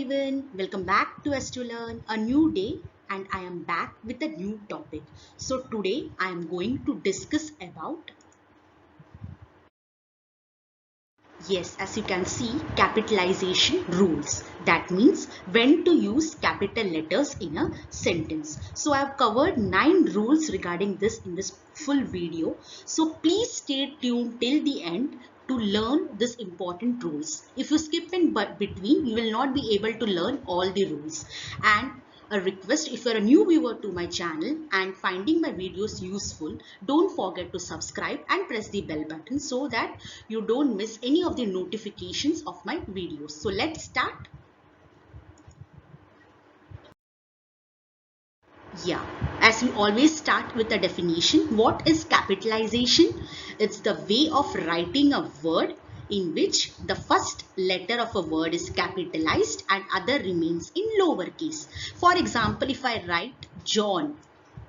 everyone, welcome back to S to Learn, a new day, and I am back with a new topic. So today I am going to discuss about, yes, as you can see, capitalization rules. That means when to use capital letters in a sentence. So I have covered 9 rules regarding this in this full video. So please stay tuned till the end to learn this important rules. If you skip in between, you will not be able to learn all the rules. And a request, if you're a new viewer to my channel and finding my videos useful, don't forget to subscribe and press the bell button so that you don't miss any of the notifications of my videos. So let's start. Yeah, as we always start with a definition, what is capitalization? It's the way of writing a word in which the first letter of a word is capitalized and other remains in lowercase. For example, if I write John,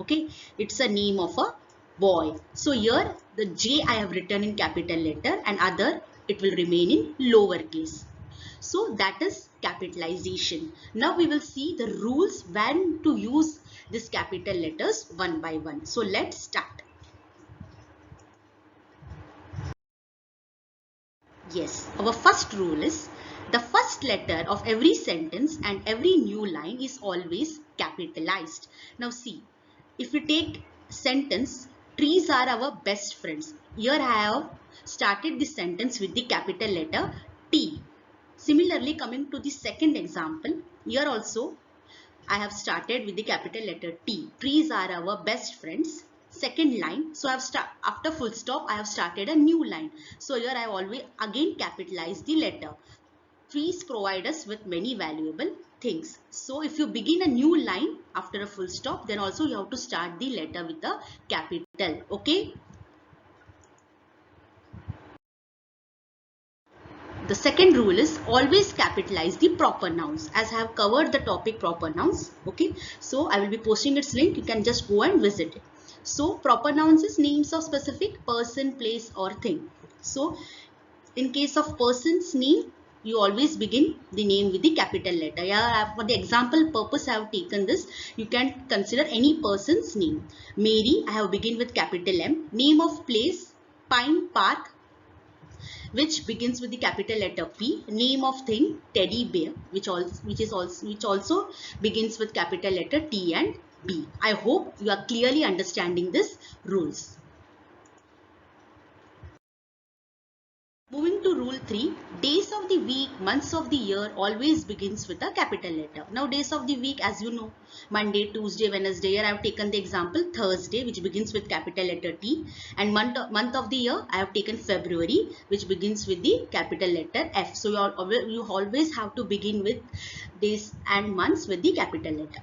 okay, it's a name of a boy. So here the J I have written in capital letter and other it will remain in lowercase. So that is capitalization. Now we will see the rules when to use these capital letters one by one. So let's start. Yes, our first rule is the first letter of every sentence and every new line is always capitalized. Now see, if we take sentence, trees are our best friends. Here I have started the sentence with the capital letter T. Similarly, coming to the second example, here also I have started with the capital letter T. Trees are our best friends. Second line. So I have after full stop, I have started a new line. So here I always again capitalize the letter. Trees provide us with many valuable things. So if you begin a new line after a full stop, then also you have to start the letter with a capital. Okay. The second rule is always capitalize the proper nouns, as I have covered the topic proper nouns. Okay, so I will be posting its link. You can just go and visit it. So proper nouns is names of specific person, place or thing. So in case of person's name, you always begin the name with the capital letter. Yeah, for the example purpose I have taken this. You can consider any person's name. Mary, I have begin with capital M. Name of place, Pine Park, which begins with the capital letter P. Name of thing, teddy bear, which also begins with capital letter T and B. I hope you are clearly understanding this rules. Moving to rule 3, days of the week, months of the year always begins with a capital letter. Now days of the week, as you know, Monday, Tuesday, Wednesday. Here I have taken the example Thursday, which begins with capital letter T. And month of the year, I have taken February, which begins with the capital letter F. So you always have to begin with days and months with the capital letter.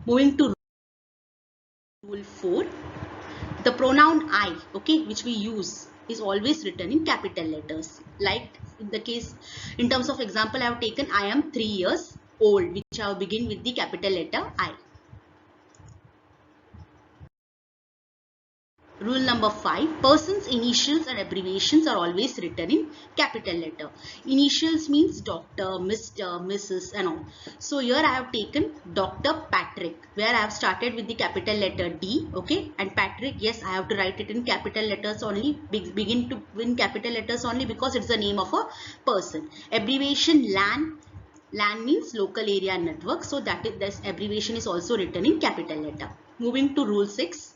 Moving to rule 4. The pronoun I, okay, which we use is always written in capital letters. Like in the case, in terms of example, I have taken I am 3 years old, which I will begin with the capital letter I. Rule number 5, persons' initials and abbreviations are always written in capital letter. Initials means Dr., Mr., Mrs. and all. So here I have taken Dr. Patrick, where I have started with the capital letter D, okay, and Patrick, yes, I have to write it in capital letters only, begin to in capital letters only because it's the name of a person. Abbreviation LAN. LAN means local area network, so that is, this abbreviation is also written in capital letter. Moving to rule 6.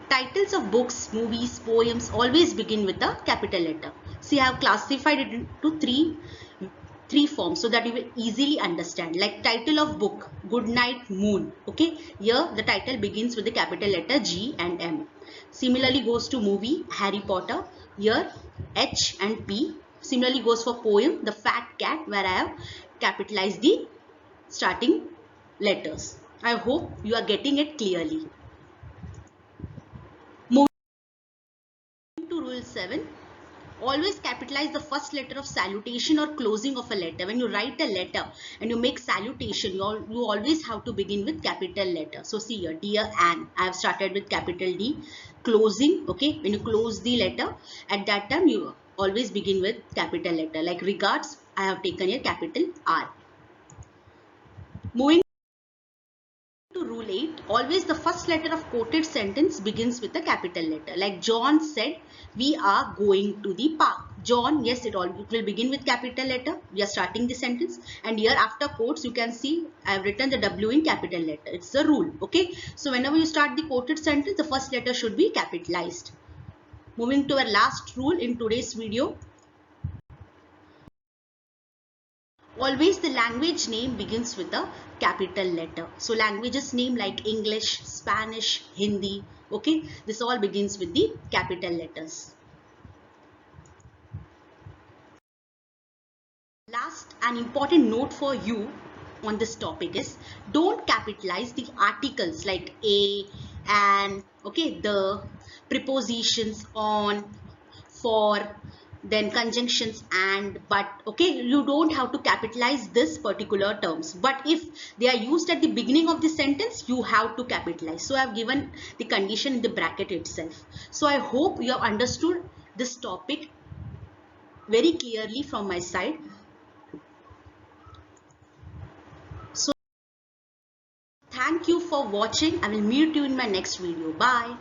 Titles of books, movies, poems always begin with a capital letter. See, I have classified it into three forms so that you will easily understand. Like title of book, Good Night Moon. Okay, here the title begins with the capital letter G and M. Similarly goes to movie, Harry Potter. Here H and P. Similarly goes for poem, The Fat Cat, where I have capitalized the starting letters. I hope you are getting it clearly. To rule 7, always capitalize the first letter of salutation or closing of a letter. When you write a letter and you make salutation, you always have to begin with capital letter. So see here, dear Anne, I have started with capital D. Closing, okay, when you close the letter, at that time always begin with capital letter. Like regards, I have taken here capital R. Moving to rule 8, always the first letter of quoted sentence begins with a capital letter. Like John said, we are going to the park. John, yes, it will begin with capital letter. We are starting the sentence, and here after quotes you can see I have written the W in capital letter. It's the rule. Okay, so whenever you start the quoted sentence, the first letter should be capitalized. Moving to our last rule in today's video. Always the language name begins with a capital letter. So languages name like English, Spanish, Hindi, okay, this all begins with the capital letters. Last, an important note for you on this topic is don't capitalize the articles like a, and, okay, the, prepositions on, for, then conjunctions and, but, okay, you don't have to capitalize this particular terms, but if they are used at the beginning of the sentence you have to capitalize. So I have given the condition in the bracket itself. So I hope you have understood this topic very clearly from my side. So thank you for watching. I will meet you in my next video. Bye.